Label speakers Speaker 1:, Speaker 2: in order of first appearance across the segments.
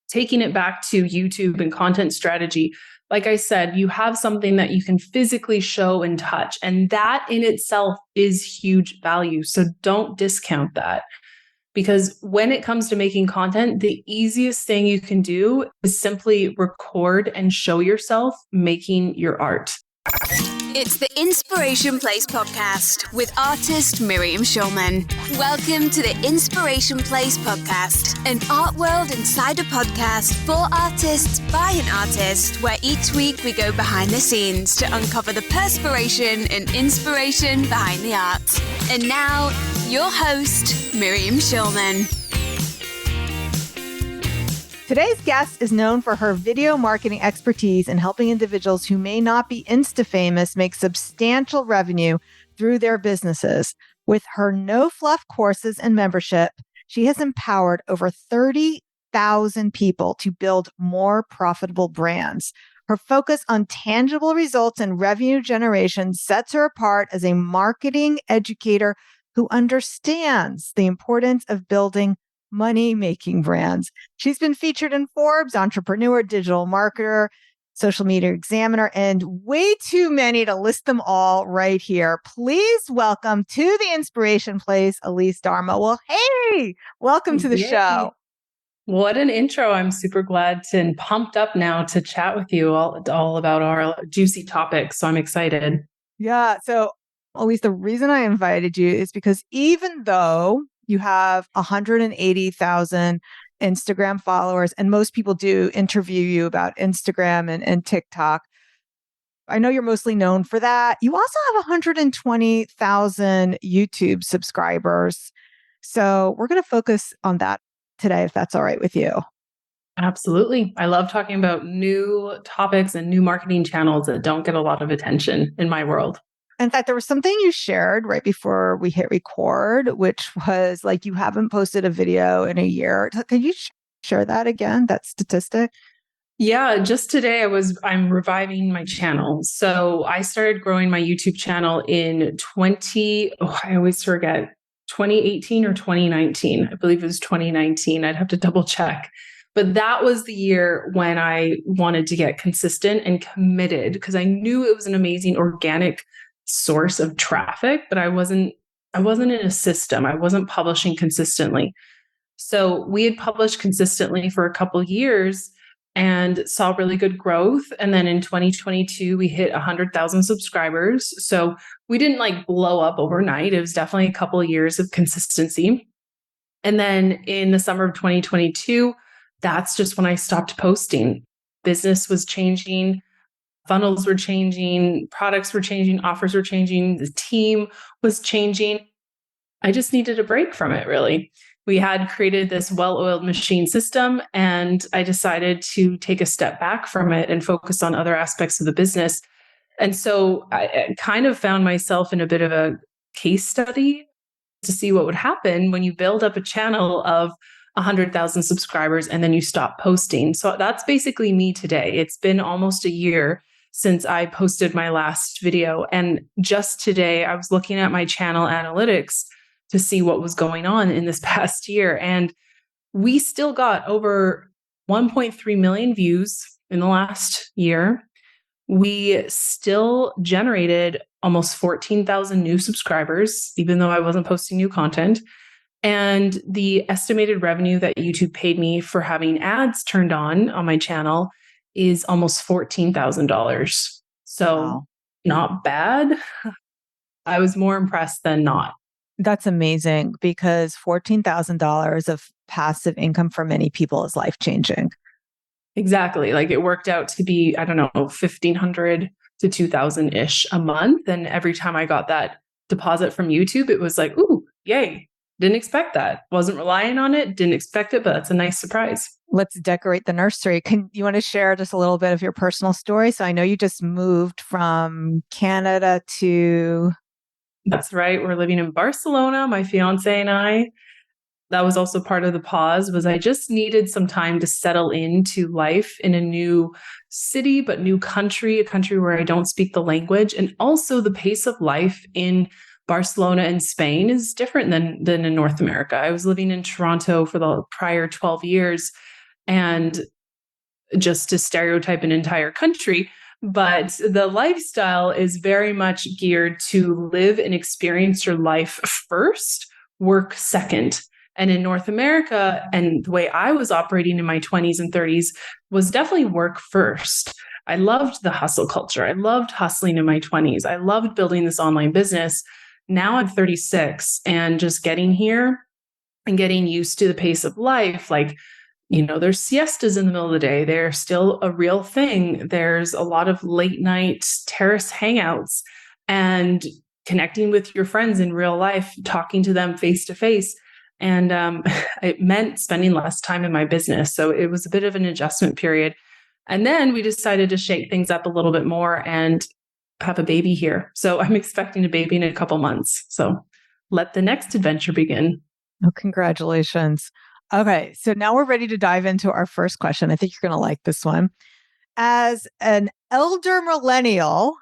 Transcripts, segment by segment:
Speaker 1: taking it back to YouTube and content strategy, like I said, you have something that you can physically show and touch, and that in itself is huge value. So don't discount that. Because when it comes to making content, the easiest thing you can do is simply record and show yourself making your art.
Speaker 2: It's the Inspiration Place podcast with artist Miriam Schulman. Welcome to the Inspiration Place podcast, an art world insider podcast for artists by an artist, where each week we go behind the scenes to uncover the perspiration and inspiration behind the art. And now, your host, Miriam Schulman.
Speaker 3: Today's guest is known for her video marketing expertise in helping individuals who may not be Insta-famous make substantial revenue through their businesses. With her no-fluff courses and membership, she has empowered over 30,000 people to build more profitable brands. Her focus on tangible results and revenue generation sets her apart as a marketing educator who understands the importance of building money-making brands. She's been featured in Forbes, Entrepreneur, Digital Marketer, Social Media Examiner, and way too many to list them all right here. Please welcome to the Inspiration Place, Elise Darma. Well, hey, welcome to the show.
Speaker 1: What an intro. I'm super glad and pumped up now to chat with you all about our juicy topics. So I'm excited.
Speaker 3: Yeah. So, Elise, the reason I invited you is because even though you have 180,000 Instagram followers, and most people do interview you about Instagram and TikTok. I know you're mostly known for that. You also have 120,000 YouTube subscribers. So we're going to focus on that today, if that's all right with you.
Speaker 1: Absolutely. I love talking about new topics and new marketing channels that don't get a lot of attention in my world.
Speaker 3: In fact, there was something you shared right before we hit record, which was like you haven't posted a video in a year. Can you share that again, that statistic?
Speaker 1: Yeah, just today I'm reviving my channel. So I started growing my YouTube channel in 2018 or 2019. I believe it was 2019. I'd have to double check. But that was the year when I wanted to get consistent and committed because I knew it was an amazing organic source of traffic, but I wasn't in a system. I wasn't publishing consistently. So we had published consistently for a couple of years and saw really good growth. And then in 2022, we hit 100,000 subscribers. So we didn't like blow up overnight. It was definitely a couple of years of consistency. And then in the summer of 2022, that's just when I stopped posting. Business was changing. Funnels were changing, products were changing, offers were changing, the team was changing. I just needed a break from it, really. We had created this well-oiled machine system, and I decided to take a step back from it and focus on other aspects of the business. And so I kind of found myself in a bit of a case study to see what would happen when you build up a channel of 100,000 subscribers and then you stop posting. So that's basically me today. It's been almost a year since I posted my last video. And just today, I was looking at my channel analytics to see what was going on in this past year. And we still got over 1.3 million views in the last year. We still generated almost 14,000 new subscribers, even though I wasn't posting new content. And the estimated revenue that YouTube paid me for having ads turned on my channel is almost $14,000. So wow. Not bad. I was more impressed than not.
Speaker 3: That's amazing because $14,000 of passive income for many people is life-changing.
Speaker 1: Exactly. Like it worked out to be, I don't know, $1,500 to $2,000-ish a month. And every time I got that deposit from YouTube, it was like, ooh, yay. Didn't expect that. Wasn't relying on it. Didn't expect it, but that's a nice surprise.
Speaker 3: Let's decorate the nursery. You want to share just a little bit of your personal story? So I know you just moved from Canada to...
Speaker 1: That's right. We're living in Barcelona, my fiance and I. That was also part of the pause, was I just needed some time to settle into life in a new city, but new country, a country where I don't speak the language. And also the pace of life in Barcelona and Spain is different than in North America. I was living in Toronto for the prior 12 years. And just to stereotype an entire country, but the lifestyle is very much geared to live and experience your life first, work second. And in North America, and the way I was operating in my 20s and 30s was definitely work first. I loved the hustle culture. I loved hustling in my 20s. I loved building this online business. Now I'm 36 and just getting here and getting used to the pace of life. Like, there's siestas in the middle of the day. They're still a real thing. There's a lot of late night terrace hangouts and connecting with your friends in real life, talking to them face to face. And it meant spending less time in my business. So it was a bit of an adjustment period. And then we decided to shake things up a little bit more and have a baby here. So I'm expecting a baby in a couple months. So let the next adventure begin.
Speaker 3: Oh, congratulations. Okay, so now we're ready to dive into our first question. I think you're going to like this one. As an elder millennial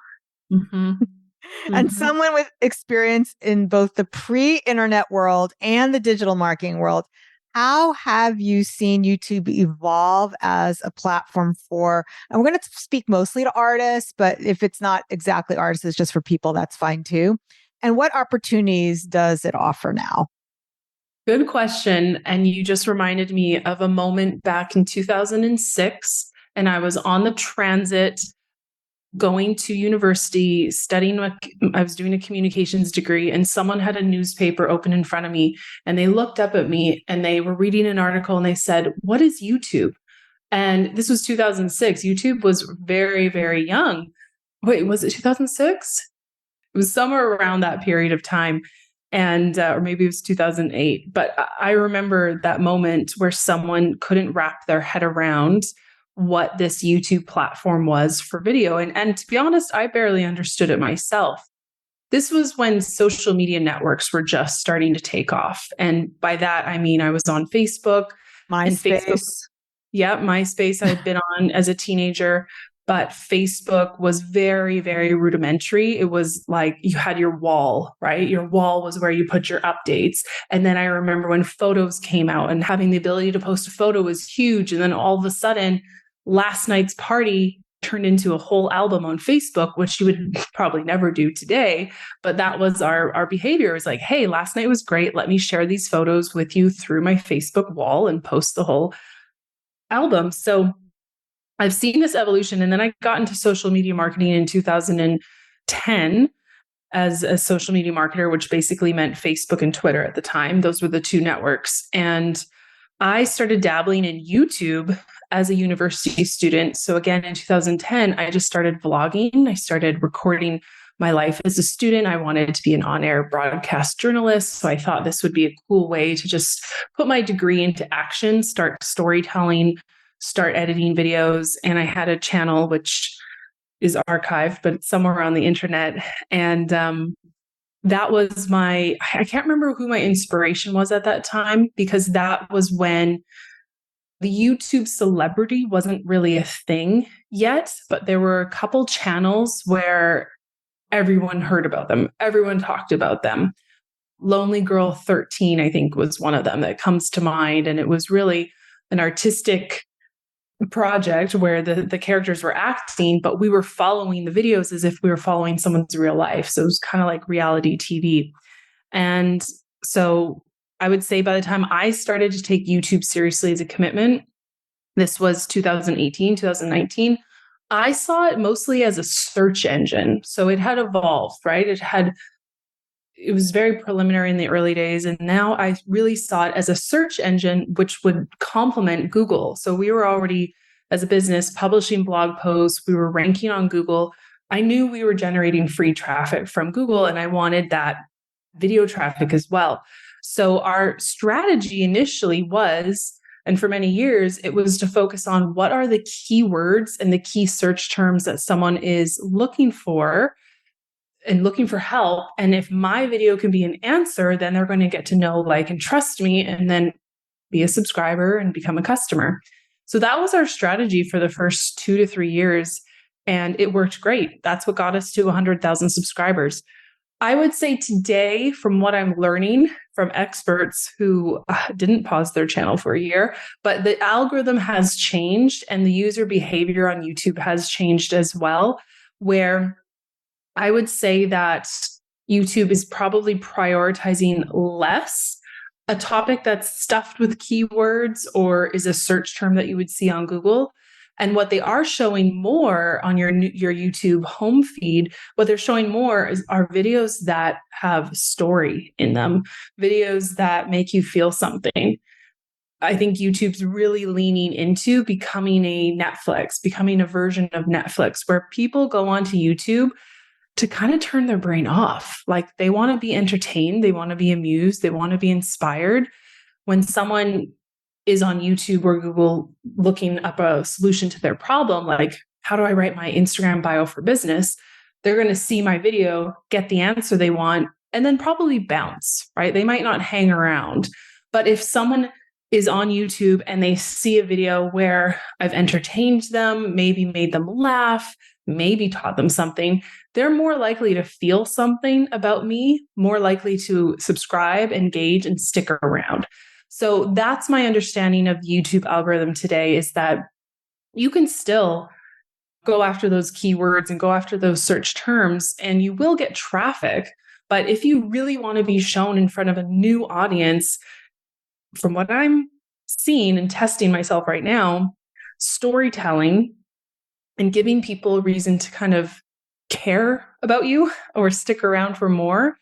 Speaker 3: and someone with experience in both the pre-internet world and the digital marketing world, how have you seen YouTube evolve as a platform for, and we're going to speak mostly to artists, but if it's not exactly artists, it's just for people, that's fine too. And what opportunities does it offer now?
Speaker 1: Good question. And you just reminded me of a moment back in 2006. And I was on the transit going to university, studying I was doing a communications degree, and someone had a newspaper open in front of me. And they looked up at me and they were reading an article and they said, "What is YouTube?" And this was 2006. YouTube was very, very young. Wait, was it 2006? It was somewhere around that period of time. And or maybe it was 2008. But I remember that moment where someone couldn't wrap their head around what this YouTube platform was for video. And to be honest, I barely understood it myself. This was when social media networks were just starting to take off. And by that, I mean, I was on Facebook.
Speaker 3: MySpace.
Speaker 1: And Facebook, MySpace I had been on as a teenager. But Facebook was very, very rudimentary. It was like you had your wall, right? Your wall was where you put your updates. And then I remember when photos came out and having the ability to post a photo was huge. And then all of a sudden, last night's party turned into a whole album on Facebook, which you would probably never do today. But that was our behavior. It was like, hey, last night was great. Let me share these photos with you through my Facebook wall and post the whole album. So I've seen this evolution. And then I got into social media marketing in 2010 as a social media marketer, which basically meant Facebook and Twitter at the time. Those were the two networks. And I started dabbling in YouTube as a university student. So again, in 2010, I just started vlogging. I started recording my life as a student. I wanted to be an on-air broadcast journalist. So I thought this would be a cool way to just put my degree into action, start storytelling, start editing videos. And I had a channel which is archived, but it's somewhere on the internet. And that was I can't remember who my inspiration was at that time, because that was when the YouTube celebrity wasn't really a thing yet, but there were a couple channels where everyone heard about them. Everyone talked about them. Lonely Girl 13, I think, was one of them that comes to mind. And it was really an artistic project where the characters were acting, but we were following the videos as if we were following someone's real life. So it was kind of like reality TV. And so I would say by the time I started to take YouTube seriously as a commitment, this was 2018, 2019, I saw it mostly as a search engine. So it had evolved, right? It was very preliminary in the early days. And now I really saw it as a search engine, which would complement Google. So we were already, as a business, publishing blog posts. We were ranking on Google. I knew we were generating free traffic from Google, and I wanted that video traffic as well. So our strategy initially was, and for many years, it was to focus on what are the keywords and the key search terms that someone is looking for and looking for help. And if my video can be an answer, then they're going to get to know, like, and trust me, and then be a subscriber and become a customer. So that was our strategy for the first 2 to 3 years. And it worked great. That's what got us to 100,000 subscribers. I would say today, from what I'm learning from experts who didn't pause their channel for a year, but the algorithm has changed and the user behavior on YouTube has changed as well, where I would say that YouTube is probably prioritizing less a topic that's stuffed with keywords or is a search term that you would see on Google. And what they are showing more on your YouTube home feed, what they're showing more are videos that have story in them, videos that make you feel something. I think YouTube's really leaning into becoming a Netflix, becoming a version of Netflix where people go onto YouTube to kind of turn their brain off. Like they want to be entertained, they want to be amused, they want to be inspired. When someone is on YouTube or Google looking up a solution to their problem, like how do I write my Instagram bio for business? They're going to see my video, get the answer they want, and then probably bounce, right? They might not hang around. But if someone is on YouTube and they see a video where I've entertained them, maybe made them laugh, maybe taught them something, they're more likely to feel something about me, more likely to subscribe, engage, and stick around. So that's my understanding of the YouTube algorithm today, is that you can still go after those keywords and go after those search terms and you will get traffic. But if you really want to be shown in front of a new audience, from what I'm seeing and testing myself right now, storytelling and giving people a reason to kind of care about you or stick around for more,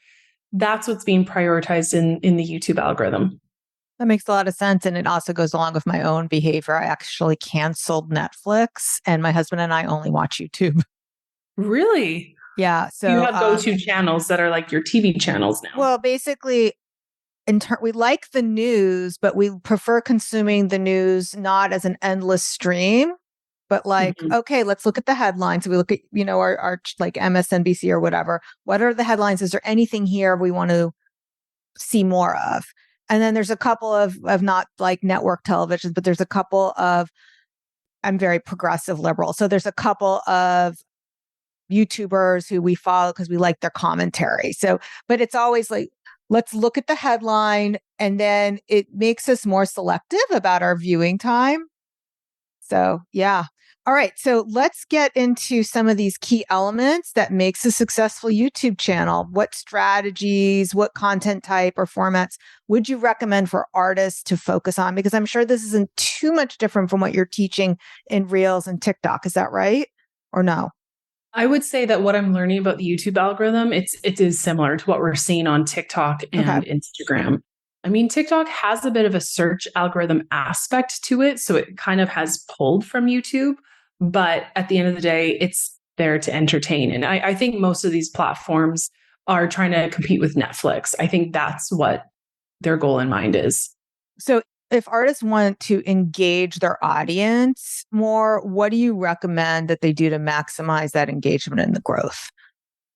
Speaker 1: that's what's being prioritized in the YouTube algorithm.
Speaker 3: That makes a lot of sense. And it also goes along with my own behavior. I actually canceled Netflix and my husband and I only watch YouTube.
Speaker 1: Really?
Speaker 3: Yeah. So
Speaker 1: you have go-to channels that are like your TV channels now.
Speaker 3: Well, basically, we like the news, but we prefer consuming the news not as an endless stream, but like, okay, let's look at the headlines. We look at, our like MSNBC or whatever. What are the headlines? Is there anything here we want to see more of? And then there's a couple of not like network televisions, but there's a couple of, I'm very progressive liberal. So there's a couple of YouTubers who we follow because we like their commentary. So, but it's always like, let's look at the headline, and then it makes us more selective about our viewing time. So, yeah. All right. So let's get into some of these key elements that makes a successful YouTube channel. What strategies, what content type or formats would you recommend for artists to focus on? Because I'm sure this isn't too much different from what you're teaching in Reels and TikTok. Is that right? Or no?
Speaker 1: I would say that what I'm learning about the YouTube algorithm, it is similar to what we're seeing on TikTok and Instagram. I mean, TikTok has a bit of a search algorithm aspect to it, so it kind of has pulled from YouTube. But at the end of the day, it's there to entertain. And I think most of these platforms are trying to compete with Netflix. I think that's what their goal in mind is.
Speaker 3: So if artists want to engage their audience more, what do you recommend that they do to maximize that engagement and the growth?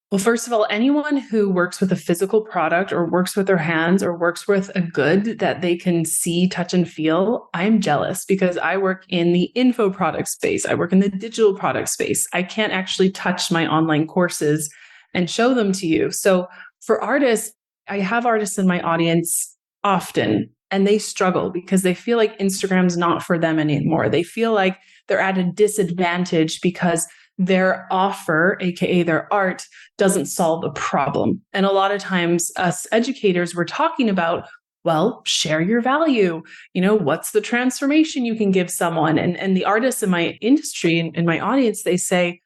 Speaker 1: Well, first of all, anyone who works with a physical product or works with their hands or works with a good that they can see, touch, and feel, I'm jealous because I work in the info product space. I work in the digital product space. I can't actually touch my online courses and show them to you. So for artists, I have artists in my audience often, and they struggle because they feel like Instagram's not for them anymore. They feel like they're at a disadvantage because their offer, AKA their art, doesn't solve a problem. And a lot of times us educators, we're talking about, well, share your value. What's the transformation you can give someone? And the artists in my industry and in my audience, they say,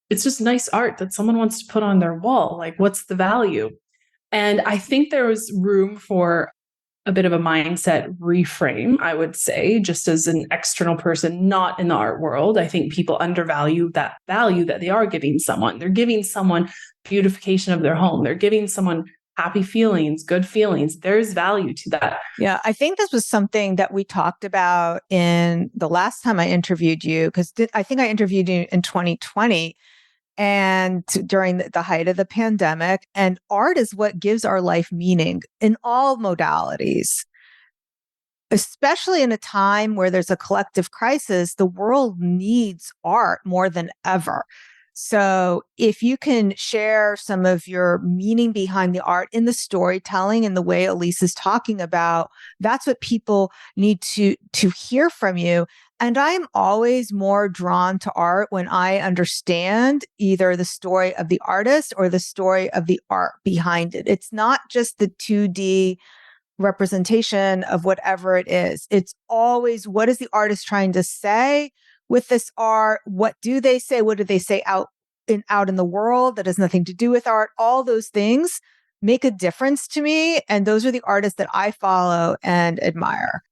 Speaker 1: it's just nice art that someone wants to put on their wall. Like, what's the value? And I think there was room for a bit of a mindset reframe, I would say, just as an external person, not in the art world. I think people undervalue that value that they are giving someone. They're giving someone beautification of their home. They're giving someone happy feelings, good feelings. There's value to that.
Speaker 3: Yeah, I think this was something that we talked about in the last time I interviewed you, because I think I interviewed you in 2020 and during the height of the pandemic. And art is what gives our life meaning in all modalities, especially in a time where there's a collective crisis. The world needs art more than ever. So if you can share some of your meaning behind the art in the storytelling and the way Elise is talking about, that's what people need to hear from you. And I'm always more drawn to art when I understand either the story of the artist or the story of the art behind it. It's not just the 2D representation of whatever it is. It's always, what is the artist trying to say with this art? What do they say? What do they say out in the world that has nothing to do with art? All those things make a difference to me. And those are the artists that I follow and admire.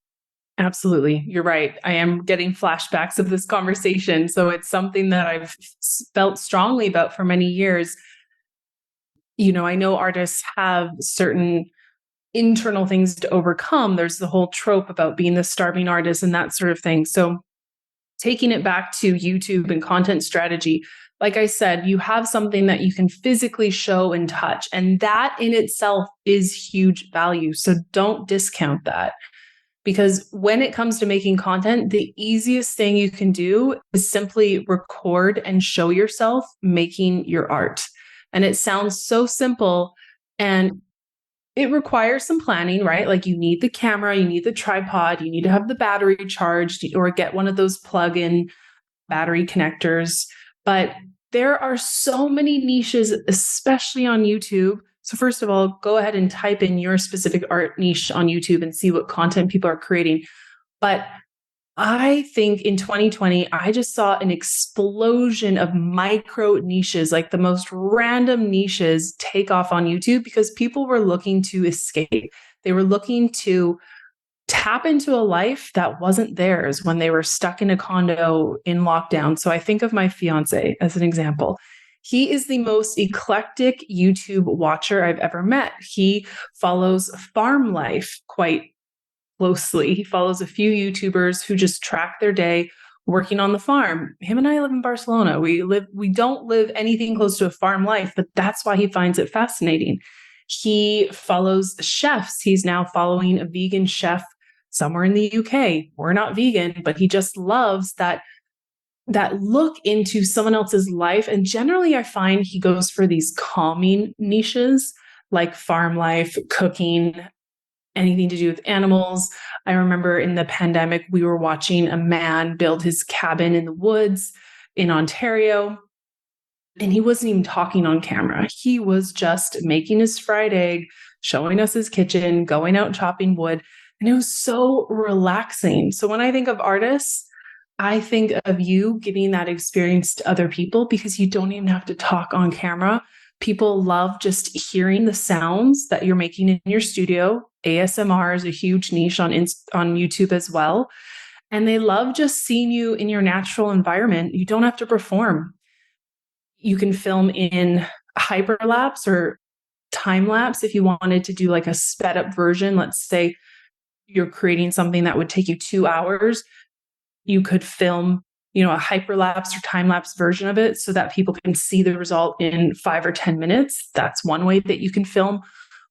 Speaker 1: Absolutely. You're right. I am getting flashbacks of this conversation. So it's something that I've felt strongly about for many years. I know artists have certain internal things to overcome. There's the whole trope about being the starving artist and that sort of thing. So taking it back to YouTube and content strategy, like I said, you have something that you can physically show and touch, and that in itself is huge value. So don't discount that, because when it comes to making content, the easiest thing you can do is simply record and show yourself making your art. And it sounds so simple, and it requires some planning, right? Like you need the camera, you need the tripod, you need to have the battery charged or get one of those plug-in battery connectors. But there are so many niches, especially on YouTube. So first of all, go ahead and type in your specific art niche on YouTube and see what content people are creating. But I think in 2020, I just saw an explosion of micro niches, like the most random niches take off on YouTube because people were looking to escape. They were looking to tap into a life that wasn't theirs when they were stuck in a condo in lockdown. So I think of my fiance as an example. He is the most eclectic YouTube watcher I've ever met. He follows farm life quite closely. He follows a few YouTubers who just track their day working on the farm. Him and I live in Barcelona. We don't live anything close to a farm life, but that's why he finds it fascinating. He follows chefs. He's now following a vegan chef somewhere in the UK. We're not vegan, but he just loves that look into someone else's life. And generally I find he goes for these calming niches like farm life, cooking, anything to do with animals. I remember in the pandemic, we were watching a man build his cabin in the woods in Ontario, and he wasn't even talking on camera. He was just making his fried egg, showing us his kitchen, going out chopping wood, and it was so relaxing. So when I think of artists, I think of you giving that experience to other people because you don't even have to talk on camera. People love just hearing the sounds that you're making in your studio. ASMR is a huge niche on YouTube as well. And they love just seeing you in your natural environment. You don't have to perform. You can film in hyperlapse or time lapse if you wanted to do like a sped up version. Let's say you're creating something that would take you 2 hours. You could film a hyperlapse or time-lapse version of it so that people can see the result in 5 or 10 minutes. That's one way that you can film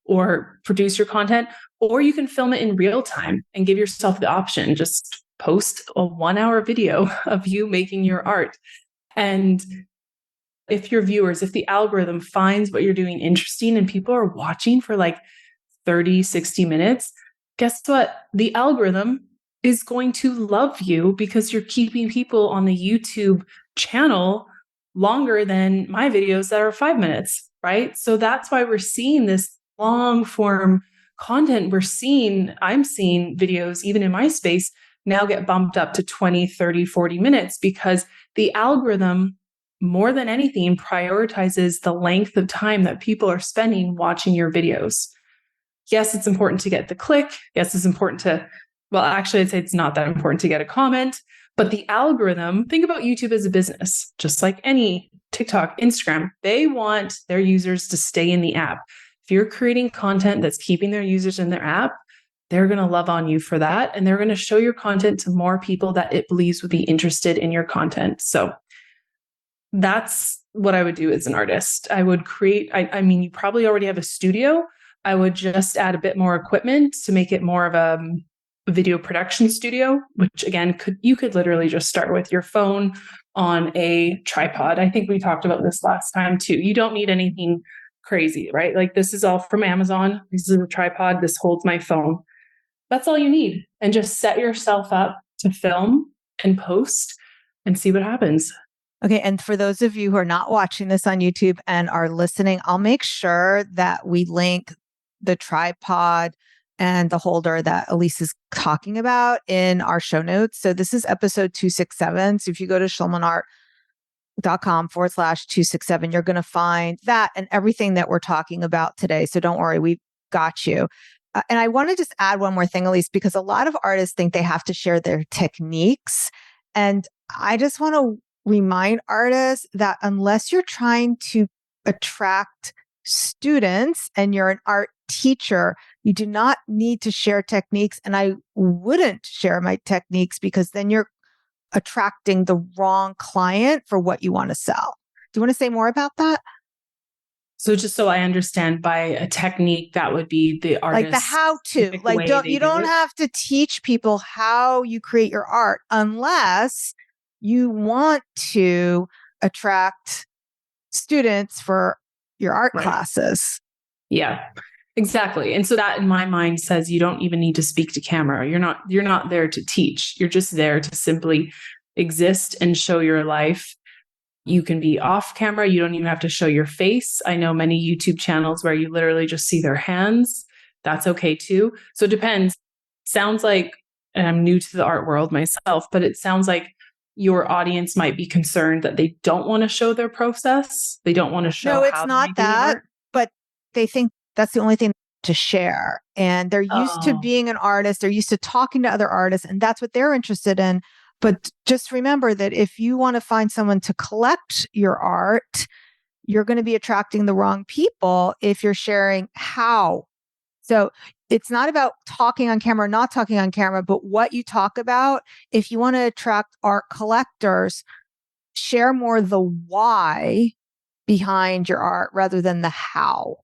Speaker 1: or produce your content. Or you can film it in real time and give yourself the option. Just post a 1-hour video of you making your art. And if the algorithm finds what you're doing interesting and people are watching for like 30, 60 minutes, guess what? The algorithm is going to love you because you're keeping people on the YouTube channel longer than my videos that are 5 minutes, right? So that's why we're seeing this long form content. I'm seeing videos, even in my space, now get bumped up to 20, 30, 40 minutes because the algorithm, more than anything, prioritizes the length of time that people are spending watching your videos. Yes, it's important to get the click. Yes, it's important to actually, I'd say it's not that important to get a comment, but the algorithm, think about YouTube as a business, just like any TikTok, Instagram, they want their users to stay in the app. If you're creating content that's keeping their users in their app, they're going to love on you for that. And they're going to show your content to more people that it believes would be interested in your content. So that's what I would do as an artist. I would create, you probably already have a studio. I would just add a bit more equipment to make it more of a a video production studio, which again, you could literally just start with your phone on a tripod. I think we talked about this last time too. You don't need anything crazy, right? Like this is all from Amazon. This is a tripod. This holds my phone. That's all you need. And just set yourself up to film and post and see what happens.
Speaker 3: Okay. And for those of you who are not watching this on YouTube and are listening, I'll make sure that we link the tripod and the holder that Elise is talking about in our show notes. So this is episode 267. So if you go to schulmanart.com/267, you're going to find that and everything that we're talking about today. So don't worry, we've got you. And I want to just add one more thing, Elise, because a lot of artists think they have to share their techniques. And I just want to remind artists that unless you're trying to attract students and you're an art teacher, you do not need to share techniques. And I wouldn't share my techniques because then you're attracting the wrong client for what you want to sell. Do you want to say more about that?
Speaker 1: So just so I understand, by a technique, that would be the artist,
Speaker 3: like the how-to. Like you don't have to teach people how you create your art unless you want to attract students for your art classes.
Speaker 1: Yeah, exactly. And so that in my mind says you don't even need to speak to camera. You're not there to teach. You're just there to simply exist and show your life. You can be off camera. You don't even have to show your face. I know many YouTube channels where you literally just see their hands. That's okay too. So it depends. Sounds like, and I'm new to the art world myself, but it sounds like your audience might be concerned that they don't want to show their process. They don't want to show.
Speaker 3: No, it's not that, but they think that's the only thing to share. And they're used to being an artist. They're used to talking to other artists, and that's what they're interested in. But just remember that if you want to find someone to collect your art, you're going to be attracting the wrong people if you're sharing how. So it's not about talking on camera, not talking on camera, but what you talk about. If you want to attract art collectors, share more the why behind your art rather than the how.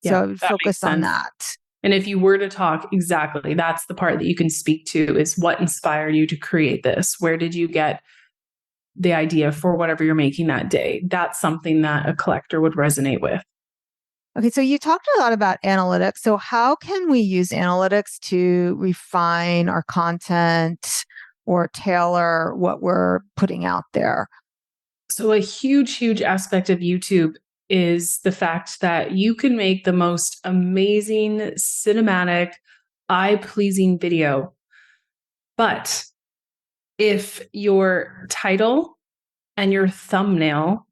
Speaker 3: So focus on that.
Speaker 1: And if you were to talk, exactly, that's the part that you can speak to is what inspired you to create this? Where did you get the idea for whatever you're making that day? That's something that a collector would resonate with.
Speaker 3: Okay, so you talked a lot about analytics. So how can we use analytics to refine our content or tailor what we're putting out there?
Speaker 1: So a huge aspect of YouTube is the fact that you can make the most amazing, cinematic, eye-pleasing video. But if your title and your thumbnail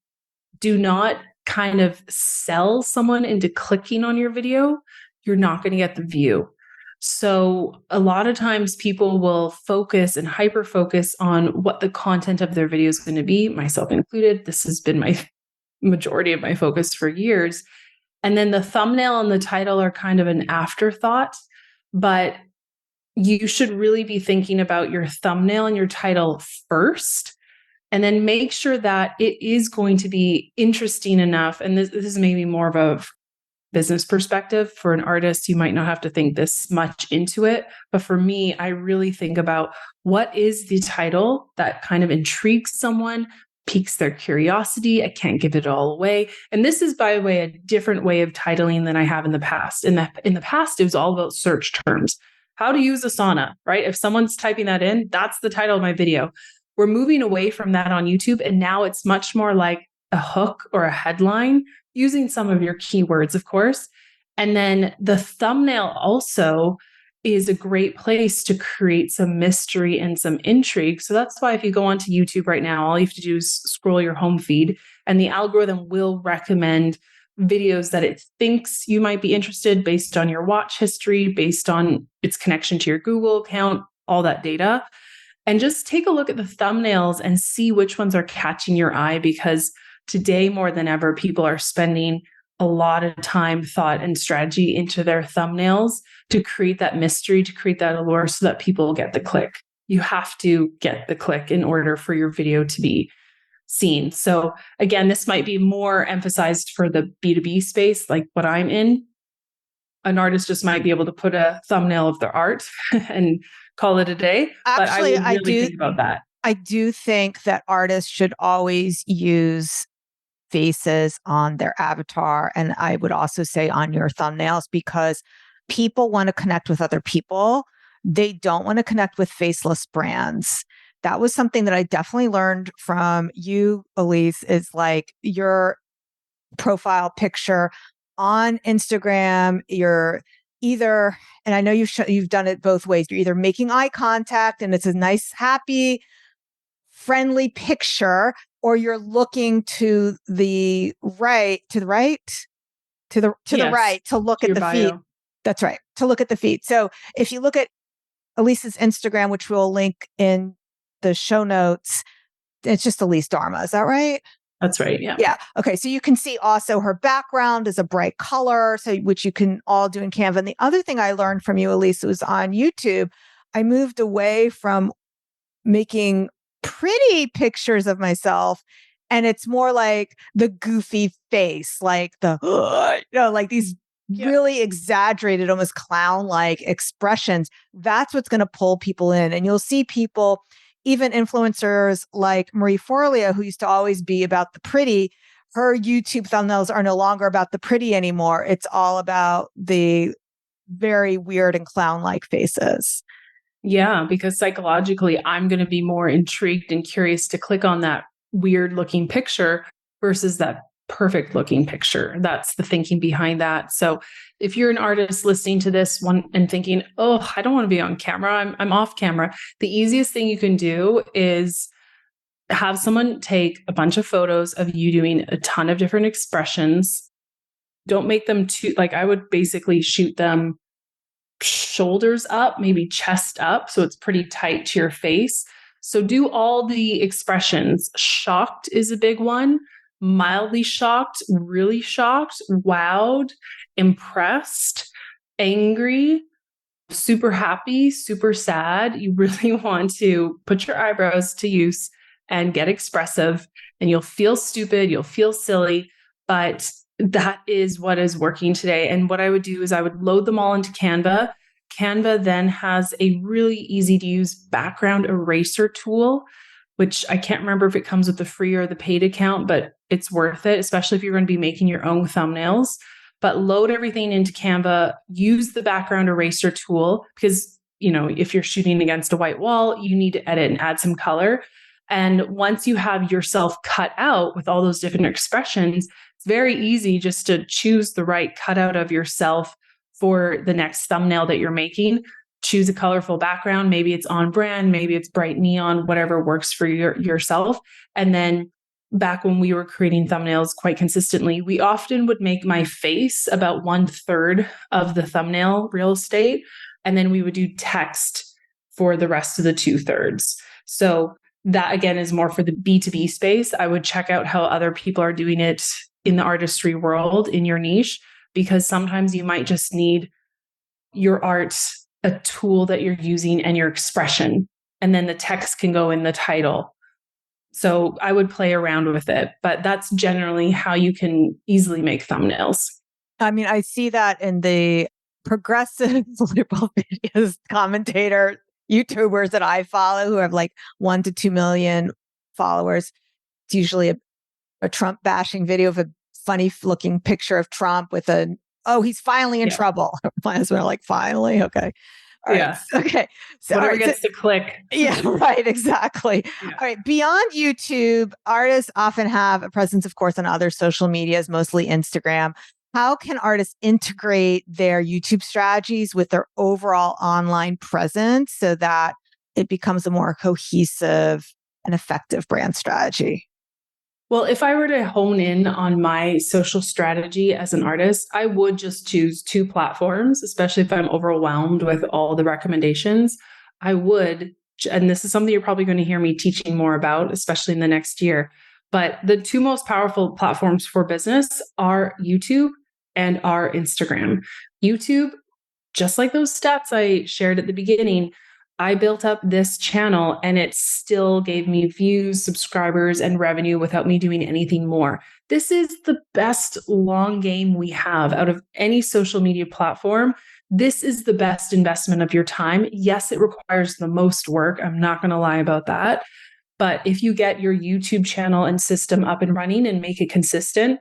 Speaker 1: do not kind of sell someone into clicking on your video, you're not going to get the view. So a lot of times people will focus and hyper focus on what the content of their video is going to be, myself included. This has been my majority of my focus for years. And then the thumbnail and the title are kind of an afterthought, but you should really be thinking about your thumbnail and your title first. And then make sure that it is going to be interesting enough. And this is maybe more of a business perspective. For an artist, you might not have to think this much into it. But for me, I really think about what is the title that kind of intrigues someone, piques their curiosity. I can't give it all away. And this is, by the way, a different way of titling than I have in the past. In the past, it was all about search terms. How to use a sauna, right? If someone's typing that in, that's the title of my video. We're moving away from that on YouTube. And now it's much more like a hook or a headline using some of your keywords, of course. And then the thumbnail also is a great place to create some mystery and some intrigue. So that's why if you go onto YouTube right now, all you have to do is scroll your home feed and the algorithm will recommend videos that it thinks you might be interested based on your watch history, based on its connection to your Google account, all that data. And just take a look at the thumbnails and see which ones are catching your eye, because today more than ever, people are spending a lot of time, thought, and strategy into their thumbnails to create that mystery, to create that allure so that people get the click. You have to get the click in order for your video to be seen. So again, this might be more emphasized for the B2B space, like what I'm in. an artist just might be able to put a thumbnail of their art and call it a day. But I
Speaker 3: Actually,
Speaker 1: would really think about that.
Speaker 3: I do think that artists should always use faces on their avatar. And I would also say on your thumbnails, because people want to connect with other people. They don't want to connect with faceless brands. That was something that I definitely learned from you, Elise, is like your profile picture on Instagram. You're either, and I know you've done it both ways. You're either making eye contact and it's a nice, happy, friendly picture, or you're looking to the right, to the right, to the right to look at the feed. That's right, to look at the feed. So if you look at Elisa's Instagram, which we'll link in the show notes, it's just Elise Darma. Is that right?
Speaker 1: That's right. Yeah.
Speaker 3: Yeah. Okay. So you can see also her background is a bright color, so which you can all do in Canva. And the other thing I learned from you, Elise, was on YouTube. I moved away from making pretty pictures of myself, and it's more like the goofy face, like the like these really exaggerated, almost clown-like expressions. That's what's going to pull people in. And you'll see people, even influencers like Marie Forleo, who used to always be about the pretty, her YouTube thumbnails are no longer about the pretty anymore. It's all about the very weird and clown-like faces.
Speaker 1: Yeah, because psychologically, I'm going to be more intrigued and curious to click on that weird looking picture versus that perfect looking picture. That's the thinking behind that. So if you're an artist listening to this one and thinking, oh, I don't want to be on camera, I'm off camera, the easiest thing you can do is have someone take a bunch of photos of you doing a ton of different expressions. Don't make them too, like, I would basically shoot them shoulders up, maybe chest up, so it's pretty tight to your face. So do all the expressions. Shocked is a big one. Mildly shocked, really shocked, wowed, impressed, angry, super happy, super sad. You really want to put your eyebrows to use and get expressive, and you'll feel stupid, you'll feel silly, but that is what is working today. And what I would do is I would load them all into Canva. Canva then has a really easy to use background eraser tool, which I can't remember if it comes with the free or the paid account, but it's worth it, especially if you're going to be making your own thumbnails. But load everything into Canva, use the background eraser tool, because, you know, if you're shooting against a white wall, you need to edit and add some color. And once you have yourself cut out with all those different expressions, it's very easy just to choose the right cutout of yourself for the next thumbnail that you're making. Choose a colorful background. Maybe it's on brand, maybe it's bright neon, whatever works for yourself. And then back when we were creating thumbnails quite consistently, we often would make my face about 1/3 of the thumbnail real estate. And then we would do text for the rest of the 2/3. So that, again, is more for the B2B space. I would check out how other people are doing it in the artistry world in your niche, because sometimes you might just need your art, a tool that you're using, and your expression, and then the text can go in the title. So I would play around with it, but that's generally how you can easily make thumbnails.
Speaker 3: I mean, I see that in the progressive liberal videos commentator YouTubers that I follow who have like 1 to 2 million followers. It's usually a Trump bashing video of a funny looking picture of Trump with he's finally in trouble. My husband are like, finally? Okay. All right. Okay. So
Speaker 1: whatever gets to click.
Speaker 3: Yeah, right. Exactly. Yeah. All right. Beyond YouTube, artists often have a presence, of course, on other social medias, mostly Instagram. How can artists integrate their YouTube strategies with their overall online presence so that it becomes a more cohesive and effective brand strategy?
Speaker 1: Well, if I were to hone in on my social strategy as an artist, I would just choose 2 platforms, especially if I'm overwhelmed with all the recommendations. I would, and this is something you're probably going to hear me teaching more about, especially in the next year, but the 2 most powerful platforms for business are YouTube and our Instagram. YouTube, just like those stats I shared at the beginning, I built up this channel and it still gave me views, subscribers, and revenue without me doing anything more. This is the best long game we have out of any social media platform. This is the best investment of your time. Yes, it requires the most work. I'm not going to lie about that. But if you get your YouTube channel and system up and running and make it consistent,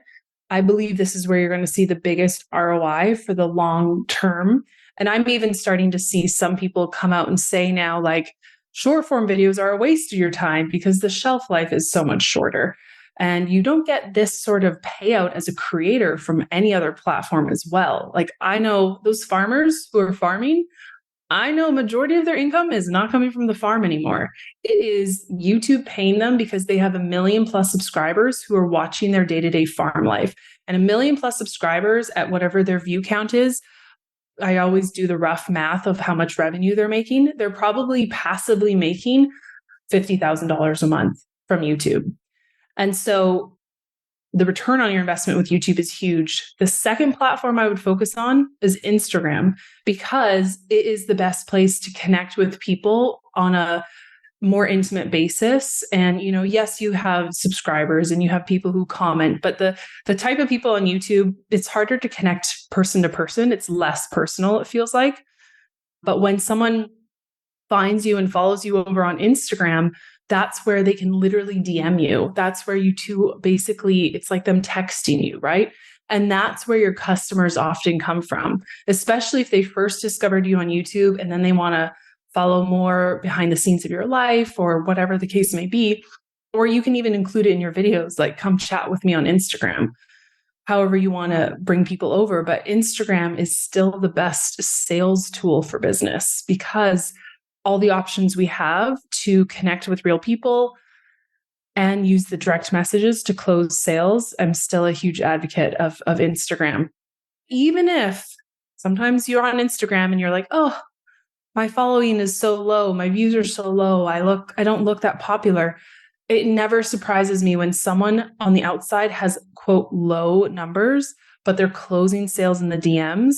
Speaker 1: I believe this is where you're going to see the biggest ROI for the long term. And I'm even starting to see some people come out and say now, like, short form videos are a waste of your time because the shelf life is so much shorter. And you don't get this sort of payout as a creator from any other platform as well. Like, I know those farmers who are farming, I know majority of their income is not coming from the farm anymore. It is YouTube paying them because they have 1 million plus subscribers who are watching their day-to-day farm life. And 1 million plus subscribers at whatever their view count is, I always do the rough math of how much revenue they're making. They're probably passively making $50,000 a month from YouTube. And so the return on your investment with YouTube is huge. The second platform I would focus on is Instagram, because it is the best place to connect with people on a more intimate basis. And, yes, you have subscribers and you have people who comment, but the type of people on YouTube, it's harder to connect person to person. It's less personal, it feels like. But when someone finds you and follows you over on Instagram, that's where they can literally DM you. That's where you two basically, it's like them texting you, right? And that's where your customers often come from, especially if they first discovered you on YouTube and then they want to follow more behind the scenes of your life or whatever the case may be. Or you can even include it in your videos, like come chat with me on Instagram, however you want to bring people over. But Instagram is still the best sales tool for business because all the options we have to connect with real people and use the direct messages to close sales. I'm still a huge advocate of Instagram. Even if sometimes you're on Instagram and you're like, oh, my following is so low, my views are so low, I don't look that popular. It never surprises me when someone on the outside has, quote, low numbers, but they're closing sales in the DMs.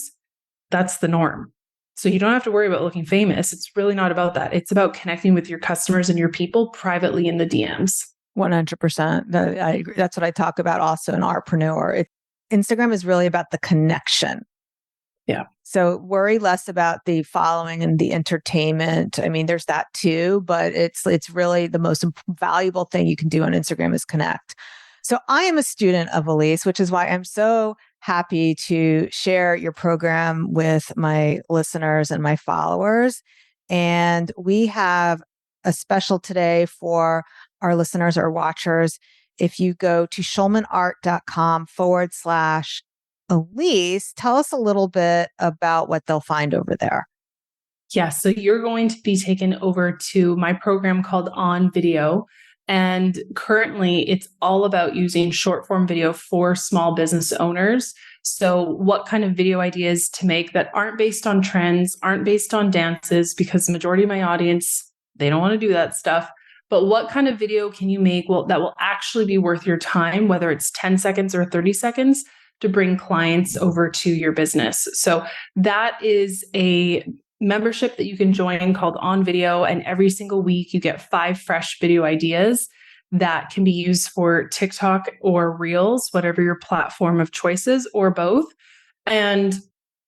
Speaker 1: That's the norm. So you don't have to worry about looking famous. It's really not about that. It's about connecting with your customers and your people privately in the DMs.
Speaker 3: 100%. I agree. That's what I talk about also in Artpreneur. Instagram is really about the connection.
Speaker 1: Yeah.
Speaker 3: So worry less about the following and the entertainment. I mean, there's that too, but it's really the most valuable thing you can do on Instagram is connect. So I am a student of Elise, which is why I'm so happy to share your program with my listeners and my followers. And we have a special today for our listeners or watchers. If you go to schulmanart.com/Elise, tell us a little bit about what they'll find over there.
Speaker 1: Yeah, so you're going to be taken over to my program called On Video. And currently it's all about using short form video for small business owners. So what kind of video ideas to make that aren't based on trends, aren't based on dances, because the majority of my audience, they don't want to do that stuff. But what kind of video can you make that will actually be worth your time, whether it's 10 seconds or 30 seconds, to bring clients over to your business? So that is a membership that you can join called On Video. And every single week you get 5 fresh video ideas that can be used for TikTok or Reels, whatever your platform of choice is, or both. And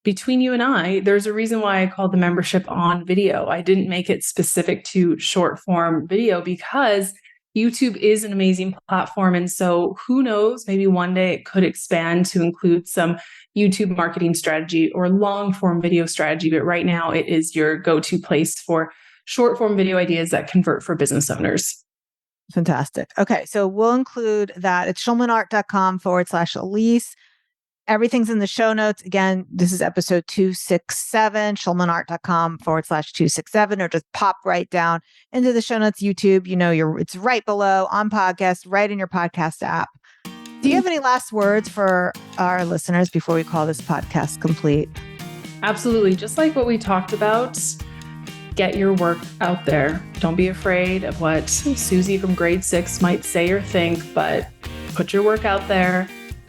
Speaker 1: between you and I, there's a reason why I called the membership On Video. I didn't make it specific to short form video because YouTube is an amazing platform. And so who knows, maybe one day it could expand to include some YouTube marketing strategy or long form video strategy. But right now it is your go-to place for short form video ideas that convert for business owners.
Speaker 3: Fantastic. Okay. So we'll include that. It's schulmanart.com/Elise. Everything's in the show notes. Again, this is episode 267, schulmanart.com/267, or just pop right down into the show notes, YouTube. It's right below on podcast, right in your podcast app. Do you have any last words for our listeners before we call this podcast complete?
Speaker 1: Absolutely. Just like what we talked about, get your work out there. Don't be afraid of what Susie from grade 6 might say or think, but put your work out there.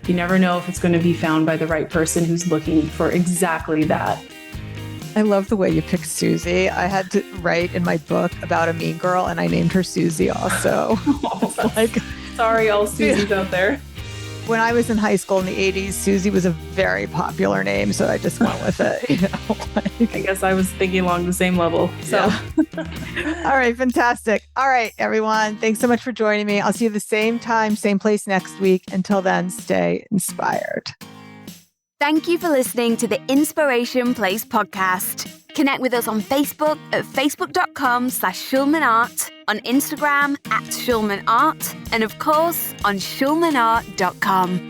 Speaker 1: You never know if it's going to be found by the right person who's looking for exactly that.
Speaker 3: I love the way you picked Susie. I had to write in my book about a mean girl, and I named her Susie also.
Speaker 1: Sorry, all Susies out there.
Speaker 3: When I was in high school in the 80s, Susie was a very popular name, so I just went with it.
Speaker 1: I guess I was thinking along the same level. So,
Speaker 3: yeah. All right, fantastic. All right, everyone. Thanks so much for joining me. I'll see you the same time, same place next week. Until then, stay inspired.
Speaker 2: Thank you for listening to the Inspiration Place podcast. Connect with us on Facebook at facebook.com/SchulmanArt, on Instagram @SchulmanArt, and of course on schulmanart.com.